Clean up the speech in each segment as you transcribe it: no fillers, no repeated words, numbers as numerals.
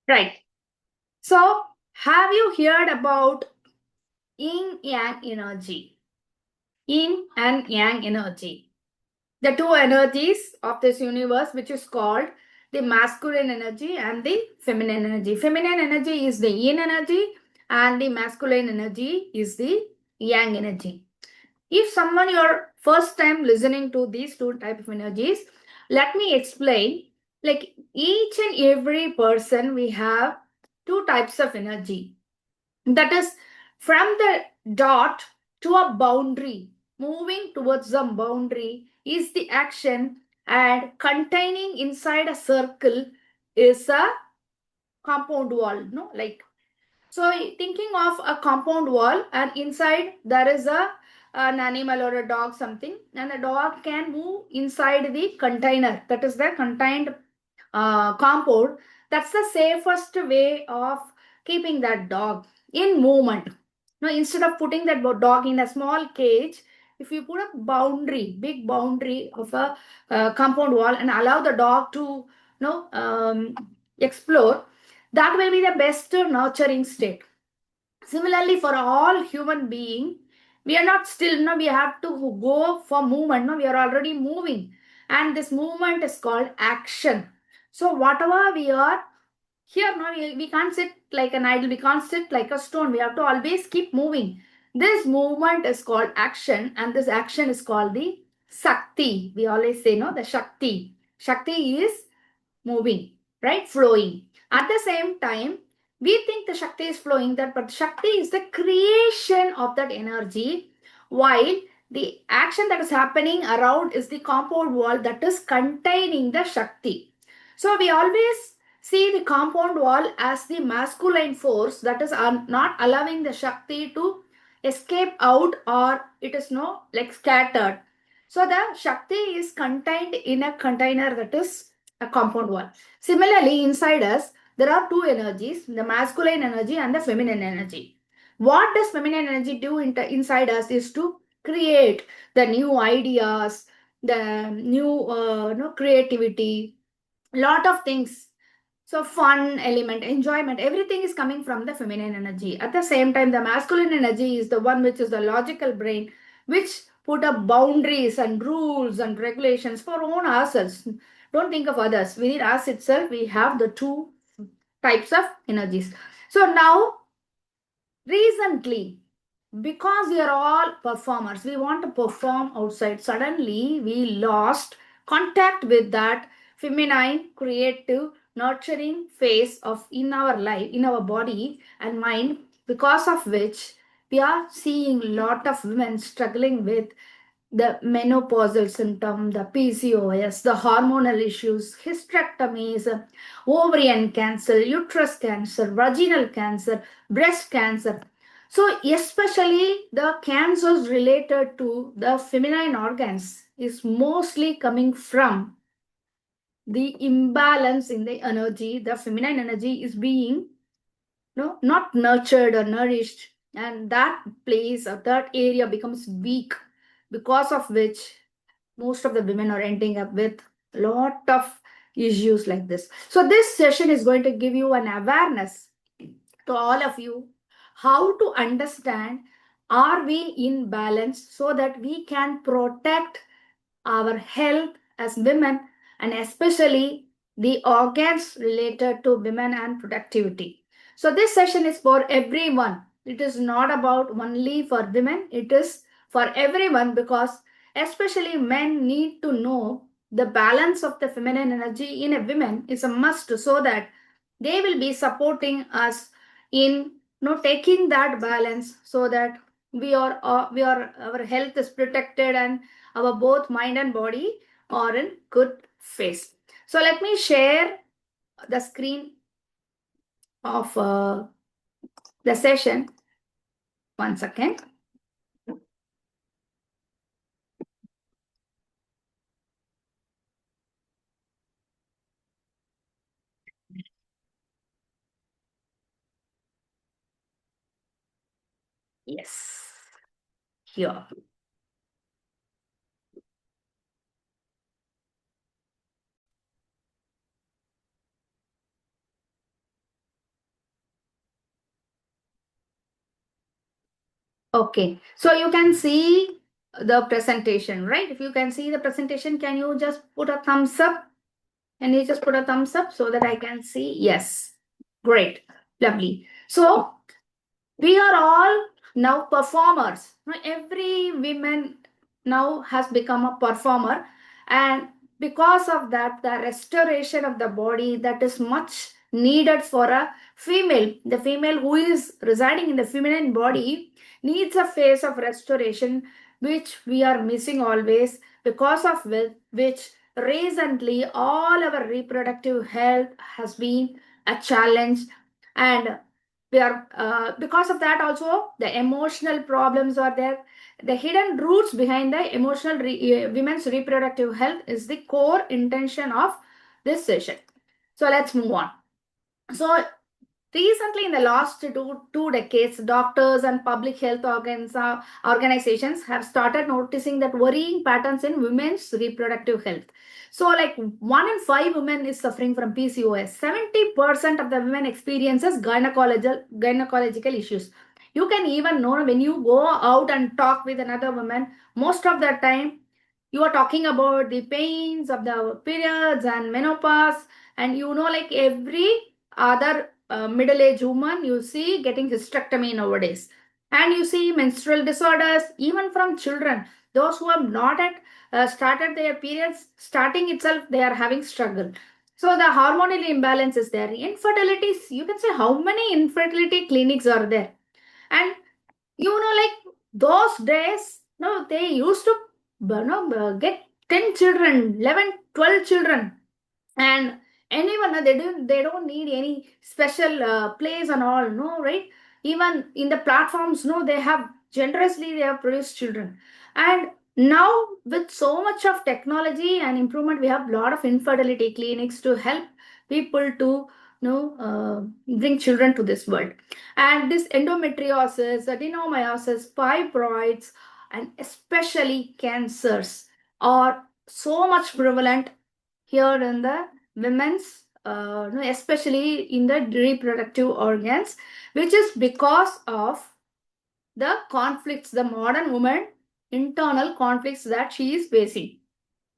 Right. So, have you heard about yin yang energy? Yin and yang energy. The two energies of this universe, which is called the masculine energy and the feminine energy. Feminine energy is the yin energy, and the masculine energy is the yang energy. If someone your first time listening to these two type of energies, let me explain. Like each and every person, we have two types of energy. That is from the dot to a boundary. Moving towards the boundary is the action, and containing inside a circle is a compound wall. No, like so thinking of a compound wall, and inside there is an animal or a dog something, and the dog can move inside the container, that is the contained compound. That's the safest way of keeping that dog in movement. Now instead of putting that dog in a small cage, if you put a boundary, big boundary of a compound wall, and allow the dog to explore, that will be the best nurturing state. Similarly, for all human being, we are not still, no, we have to go for movement. No, we are already moving, and this movement is called action. So whatever we are here, no, we can't sit like an idol, we can't sit like a stone. We have to always keep moving. This movement is called action, and this action is called the Shakti. We always say, no, the Shakti. Shakti is moving, right? Flowing. At the same time, we think the Shakti is flowing, that but Shakti is the creation of that energy, while the action that is happening around is the compound wall that is containing the Shakti. So we always see the compound wall as the masculine force that is not allowing the Shakti to escape out, or it is no like scattered. So the Shakti is contained in a container, that is a compound wall. Similarly, inside us, there are two energies, the masculine energy and the feminine energy. What does feminine energy do inside us is to create the new ideas, the new creativity, lot of things. So fun element, enjoyment, everything is coming from the feminine energy. At the same time, the masculine energy is the one which is the logical brain, which put up boundaries and rules and regulations for own ourselves. Don't think of others. Within us itself, we have the two types of energies. So now, recently, because we are all performers, we want to perform outside. Suddenly, we lost contact with that feminine, creative, nurturing phase of in our life, in our body and mind, because of which we are seeing a lot of women struggling with the menopausal symptom, the PCOS, the hormonal issues, hysterectomies, ovarian cancer, uterus cancer, vaginal cancer, breast cancer. So, especially the cancers related to the feminine organs is mostly coming from the imbalance in the energy. The feminine energy is being not nurtured or nourished, and that place or that area becomes weak, because of which most of the women are ending up with a lot of issues like this. So this session is going to give you an awareness to all of you how to understand, are we in balance, so that we can protect our health as women, and especially the organs related to women and productivity. So this session is for everyone. It is not about only for women, it is for everyone, because especially men need to know the balance of the feminine energy in a woman is a must, so that they will be supporting us in taking that balance, so that we are our health is protected, and our both mind and body are in good phase. So let me share the screen of the session once again. Yes, here. Okay, so you can see the presentation, right? If you can see the presentation, can you just put a thumbs up? Can you just put a thumbs up so that I can see? Yes. Great. Lovely. So we are all now performers. Now, every woman now has become a performer, and because of that, the restoration of the body that is much needed for a female, the female who is residing in the feminine body needs a phase of restoration which we are missing always, because of which recently all our reproductive health has been a challenge. And we are because of that also the emotional problems are there. The hidden roots behind the women's reproductive health is the core intention of this session. So let's move on. So recently, in the last two decades, doctors and public health organizations have started noticing that worrying patterns in women's reproductive health. So, like 1 in 5 women is suffering from PCOS. 70% of the women experiences gynecological issues. You can even know when you go out and talk with another woman, most of the time you are talking about the pains of the periods and menopause, and like every other middle-aged woman you see getting hysterectomy nowadays, and you see menstrual disorders even from children. Those who have not yet started their periods, starting itself they are having struggle. So the hormonal imbalance is there. Infertilities, you can say how many infertility clinics are there. And like those days, no, they used to get 10 children, 11, 12 children, and anyone, they don't need any special place and all, no, right? Even in the platforms, no, they have generously they have produced children. And now with so much of technology and improvement, we have a lot of infertility clinics to help people to bring children to this world. And this endometriosis, adenomyosis, fibroids, and especially cancers are so much prevalent here in the women's, especially in the reproductive organs, which is because of the conflicts, the modern woman internal conflicts that she is facing.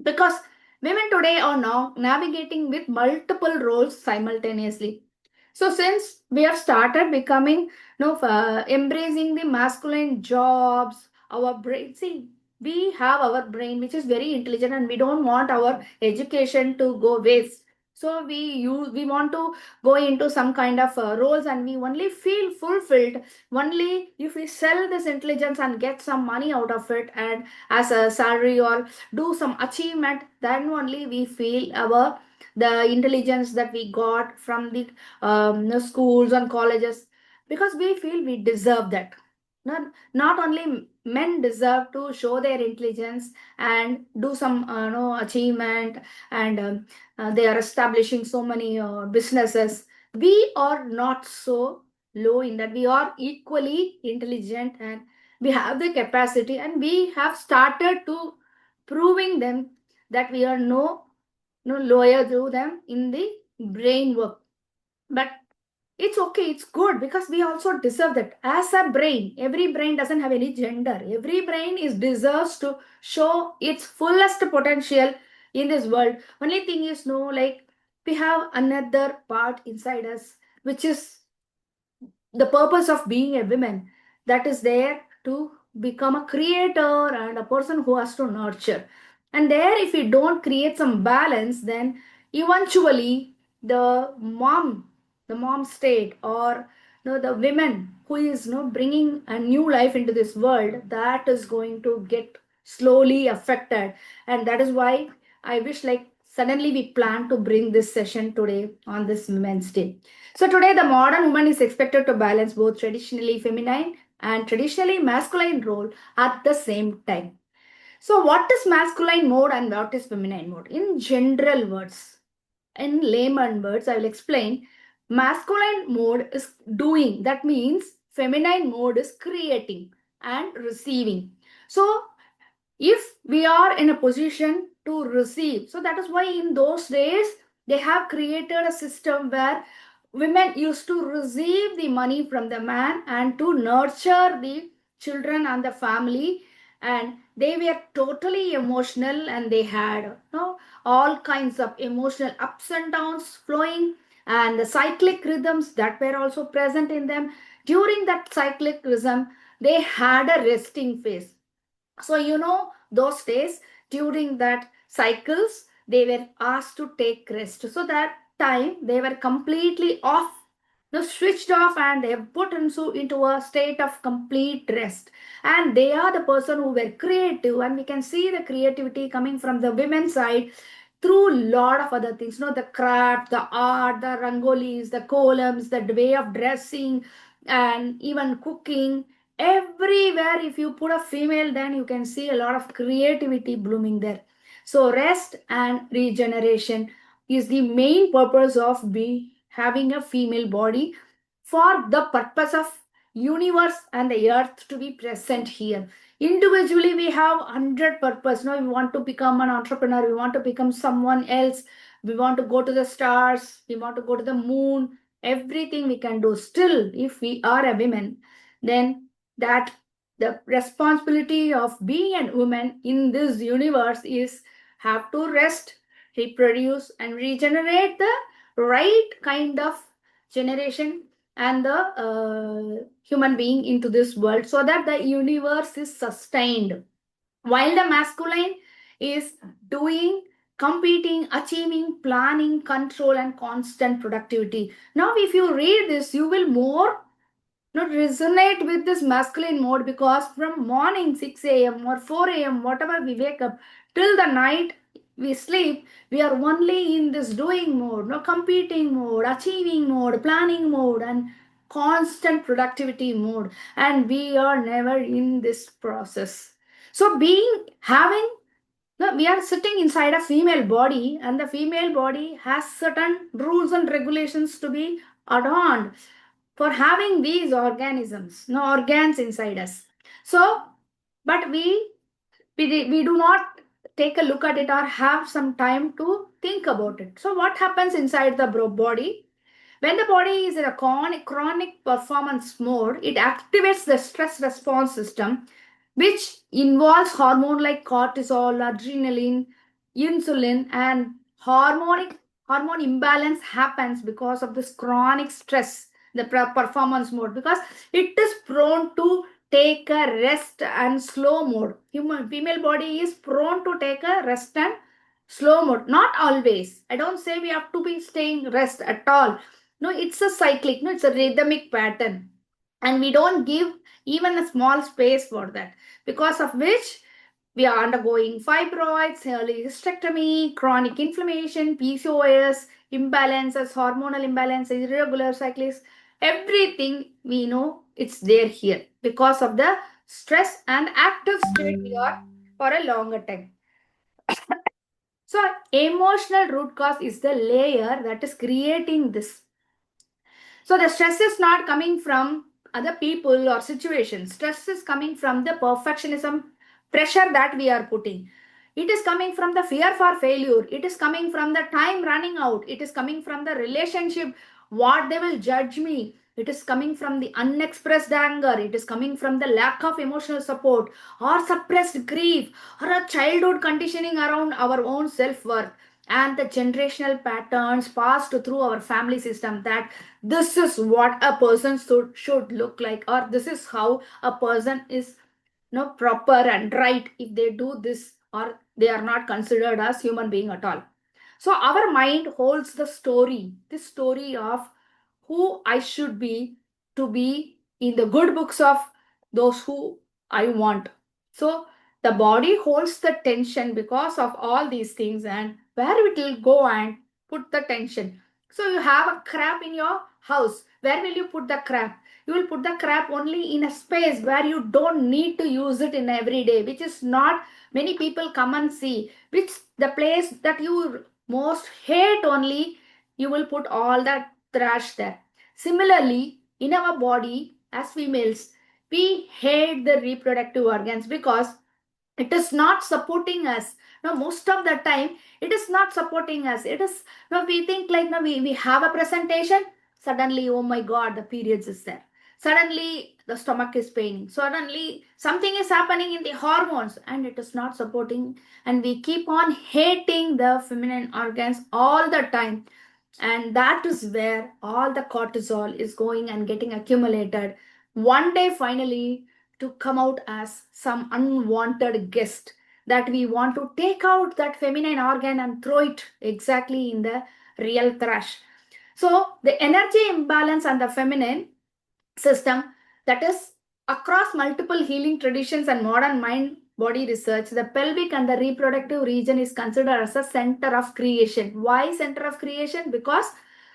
Because women today are now navigating with multiple roles simultaneously. So since we have started becoming, embracing the masculine jobs, our brain, see, we have our brain which is very intelligent, and we don't want our education to go waste. So we want to go into some kind of roles, and we only feel fulfilled only if we sell this intelligence and get some money out of it, and as a salary, or do some achievement, then only we feel our the intelligence that we got from the schools and colleges, because we feel we deserve that. Not only men deserve to show their intelligence and do some achievement, and they are establishing so many businesses. We are not so low in that. We are equally intelligent, and we have the capacity, and we have started to proving them that we are no lower to them in the brain work. But it's okay, it's good, because we also deserve that. As a brain, every brain doesn't have any gender. Every brain is deserves to show its fullest potential in this world. Only thing is, no, like, we have another part inside us which is the purpose of being a woman, that is there to become a creator and a person who has to nurture. And there, if we don't create some balance, then eventually the mom state, or the women who is bringing a new life into this world, that is going to get slowly affected. And that is why I wish, like, suddenly we plan to bring this session today on this Women's Day. So today the modern woman is expected to balance both traditionally feminine and traditionally masculine role at the same time. So what is masculine mode and what is feminine mode? In general words, in layman words, I will explain. Masculine mode is doing. That means feminine mode is creating and receiving. So if we are in a position to receive, so that is why in those days they have created a system where women used to receive the money from the man and to nurture the children and the family, and they were totally emotional, and they had all kinds of emotional ups and downs flowing, and the cyclic rhythms that were also present in them. During that cyclic rhythm, they had a resting phase. So, those days during that cycles, they were asked to take rest. So that time they were completely off, switched off, and they put into a state of complete rest. And they are the person who were creative, and we can see the creativity coming from the women's side through a lot of other things. The craft, the art, the rangolis, the columns, the way of dressing, and even cooking. Everywhere, if you put a female, then you can see a lot of creativity blooming there. So rest and regeneration is the main purpose of having a female body, for the purpose of universe and the earth to be present here. Individually we have 100 purpose. We want to become an entrepreneur, we want to become someone else, we want to go to the stars, we want to go to the moon. Everything we can do. Still, if we are a woman, then that the responsibility of being a woman in this universe is have to rest, reproduce, and regenerate the right kind of generation and the human being into this world, so that the universe is sustained, while the masculine is doing, competing, achieving, planning, control, and constant productivity. Now if you read this, you will more not resonate with this masculine mode, because from morning 6 a.m. or 4 a.m., whatever we wake up, till the night we sleep, we are only in this doing mode, no competing mode, achieving mode, planning mode, and constant productivity mode, and we are never in this process. So being having no, we are sitting inside a female body, and the female body has certain rules and regulations to be adorned for having these organisms, no organs inside us. So, but we do not take a look at it or have some time to think about it. So, what happens inside the body? When the body is in a chronic performance mode, it activates the stress response system, which involves hormone like cortisol, adrenaline, insulin, and hormone imbalance happens because of this chronic stress, the performance mode, because it is prone to take a rest and slow mode. Female body is prone to take a rest and slow mode. Not always. I don't say we have to be staying rest at all. No, it's a cyclic, no, it's a rhythmic pattern. And we don't give even a small space for that, because of which we are undergoing fibroids, early hysterectomy, chronic inflammation, PCOS, imbalances, hormonal imbalances, irregular cycles. Everything we know, it's there here because of the stress and active state we are for a longer time. So, emotional root cause is the layer that is creating this. So the stress is not coming from other people or situations. Stress is coming from the perfectionism pressure that we are putting. It is coming from the fear for failure. It is coming from the time running out. It is coming from the relationship, what they will judge me. It is coming from the unexpressed anger. It is coming from the lack of emotional support or suppressed grief or a childhood conditioning around our own self-worth, and the generational patterns passed through our family system, that this is what a person should look like, or this is how a person is proper and right. If they do this, or they are not considered as human being at all. So our mind holds this story of who I should be to be in the good books of those who I want. So the body holds the tension because of all these things, and where it will go and put the tension. So you have a crap in your house. Where will you put the crap? You will put the crap only in a space where you don't need to use it in every day, which is not many people come and see, which the place that you most hate only, you will put all that trash there. Similarly, in our body as females, we hate the reproductive organs because it is not supporting us. Now most of the time it is not supporting us. It is, now we think like, now we have a presentation, suddenly oh my god, the periods is there. Suddenly the stomach is paining, suddenly something is happening in the hormones and it is not supporting, and we keep on hating the feminine organs all the time. And that is where all the cortisol is going and getting accumulated one day finally to come out as some unwanted guest, that we want to take out that feminine organ and throw it exactly in the real trash. So the energy imbalance and the feminine system, that is across multiple healing traditions and modern mind body research, the pelvic and the reproductive region is considered as a center of creation. Why center of creation? Because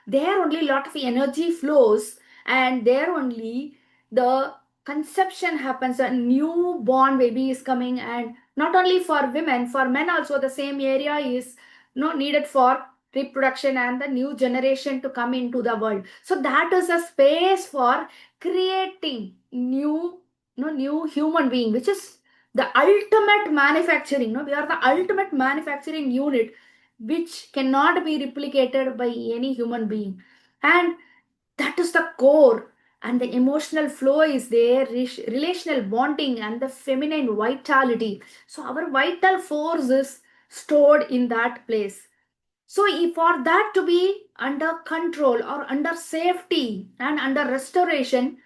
there only a lot of energy flows, and there only the conception happens, a newborn baby is coming. And not only for women, for men also the same area is needed for reproduction and the new generation to come into the world. So that is a space for creating new human being, which is the ultimate manufacturing. We are the ultimate manufacturing unit, which cannot be replicated by any human being. And that is the core, and the emotional flow is there, relational bonding and the feminine vitality. So our vital force is stored in that place. So, for that to be under control or under safety and under restoration,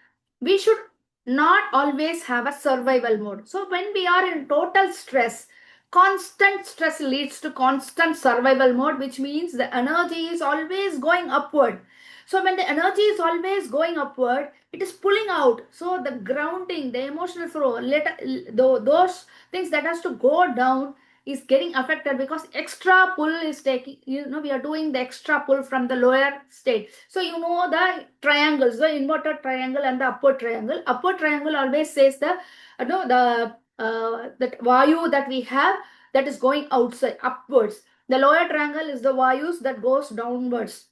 we should not always have a survival mode. So, when we are in total stress, constant stress leads to constant survival mode, which means the energy is always going upward. So, when the energy is always going upward, it is pulling out. So, the grounding, the emotional flow, those things that has to go down is getting affected, because extra pull is taking, we are doing the extra pull from the lower state. So the triangles, the inverted triangle and the upward triangle always says the that vayu that we have, that is going outside upwards. The lower triangle is the vayus that goes downwards.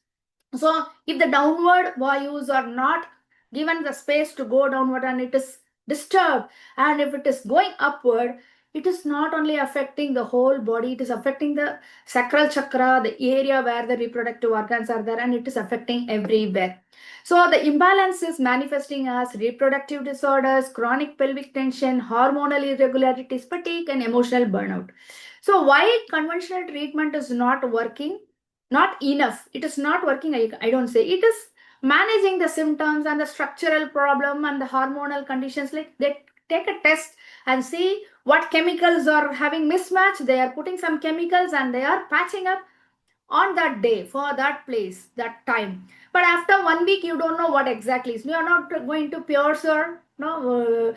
So if the downward vayus are not given the space to go downward and it is disturbed, and if it is going upward, it is not only affecting the whole body, it is affecting the sacral chakra, the area where the reproductive organs are there, and it is affecting everywhere. So the imbalance is manifesting as reproductive disorders, chronic pelvic tension, hormonal irregularities, fatigue, and emotional burnout. So why conventional treatment is not working? Not enough. It is not working, I don't say. It is managing the symptoms and the structural problem and the hormonal conditions. Like they take a test and see what chemicals are having mismatch. They are putting some chemicals and they are patching up on that day for that place, that time. But after 1 week, you don't know what exactly is. You are not going to pierce or blood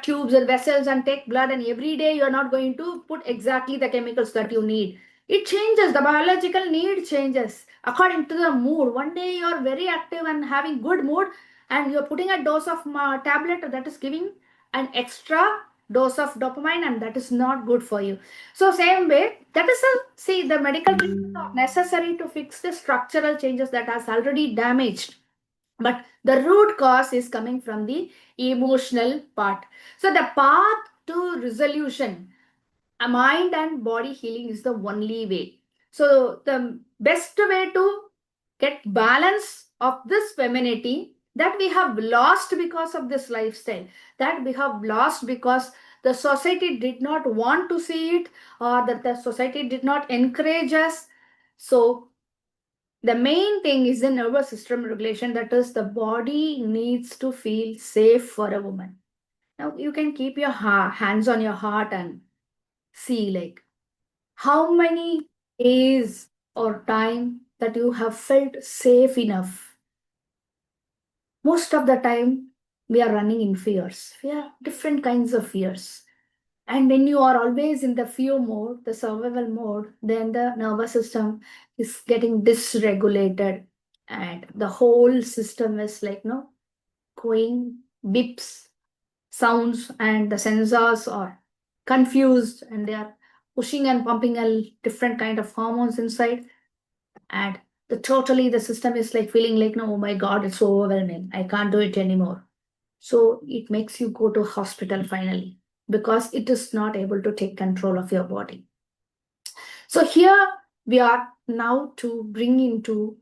tubes and vessels and take blood, and every day you are not going to put exactly the chemicals that you need. It changes, the biological need changes according to the mood. One day you are very active and having good mood, and you're putting a dose of tablet that is giving an extra dose of dopamine, and that is not good for you. So same way, that is the medical treatment are necessary to fix the structural changes that has already damaged, but the root cause is coming from the emotional part. So the path to resolution, a mind and body healing is the only way. So the best way to get balance of this femininity that we have lost because of this lifestyle, that we have lost because the society did not want to see it, or that the society did not encourage us. So the main thing is the nervous system regulation, that is the body needs to feel safe for a woman. Now you can keep your hands on your heart and see, like, how many days or time that you have felt safe enough. Most of the time we are running in fears. We have different kinds of fears. And when you are always in the fear mode, the survival mode, then the nervous system is getting dysregulated, and the whole system is like, going beeps, sounds, and the sensors are confused, and they are pushing and pumping a different kind of hormones inside, and the system is like feeling like, no, oh my god, it's so overwhelming, I can't do it anymore. So it makes you go to hospital finally, because it is not able to take control of your body. So here we are now to bring into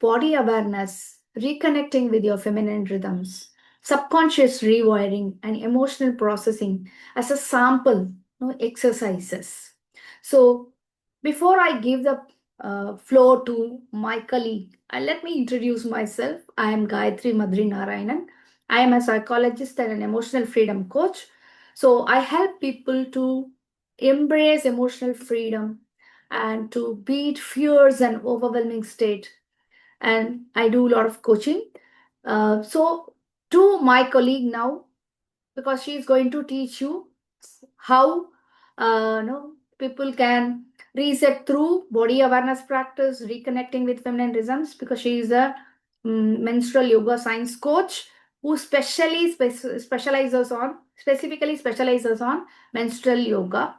body awareness, reconnecting with your feminine rhythms, subconscious rewiring, and emotional processing as a sample, exercises. So, before I give the floor to my colleague, let me introduce myself. I am Gayatri Madri Narayanan. I am a psychologist and an emotional freedom coach. So, I help people to embrace emotional freedom and to beat fears and overwhelming state. And I do a lot of coaching. So, to my colleague now, because she is going to teach you how people can reset through body awareness practice, reconnecting with feminine rhythms, because she is a menstrual yoga science coach who specifically specializes on menstrual yoga,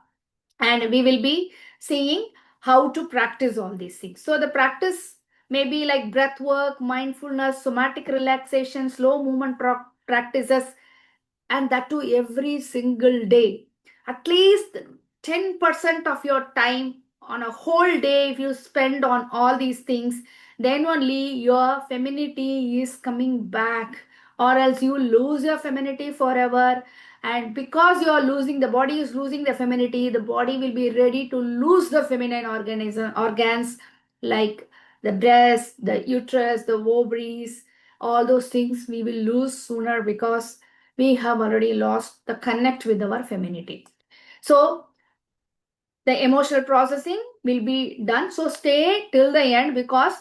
and we will be seeing how to practice all these things. So the practice may be like breath work, mindfulness, somatic relaxation, slow movement practices, and that too every single day. At least 10% of your time on a whole day, if you spend on all these things, then only your femininity is coming back, or else you lose your femininity forever. And because you are losing, the body is losing the femininity, the body will be ready to lose the feminine organs like the breast, the uterus, the ovaries, all those things we will lose sooner, because we have already lost the connect with our femininity. So the emotional processing will be done. So stay till the end, because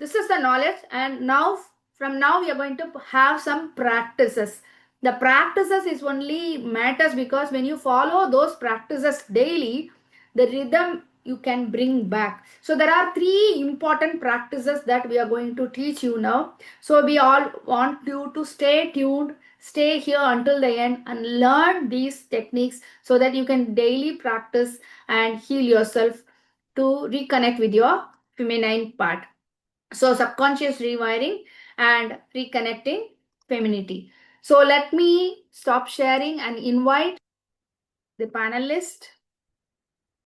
this is the knowledge. And now, from now, we are going to have some practices. The practices is only matters because when you follow those practices daily, the rhythm you can bring back. So there are three important practices that we are going to teach you now. So we all want you to stay tuned, stay here until the end and learn these techniques so that you can daily practice and heal yourself to reconnect with your feminine part. So subconscious rewiring and reconnecting femininity. So let me stop sharing and invite the panelist.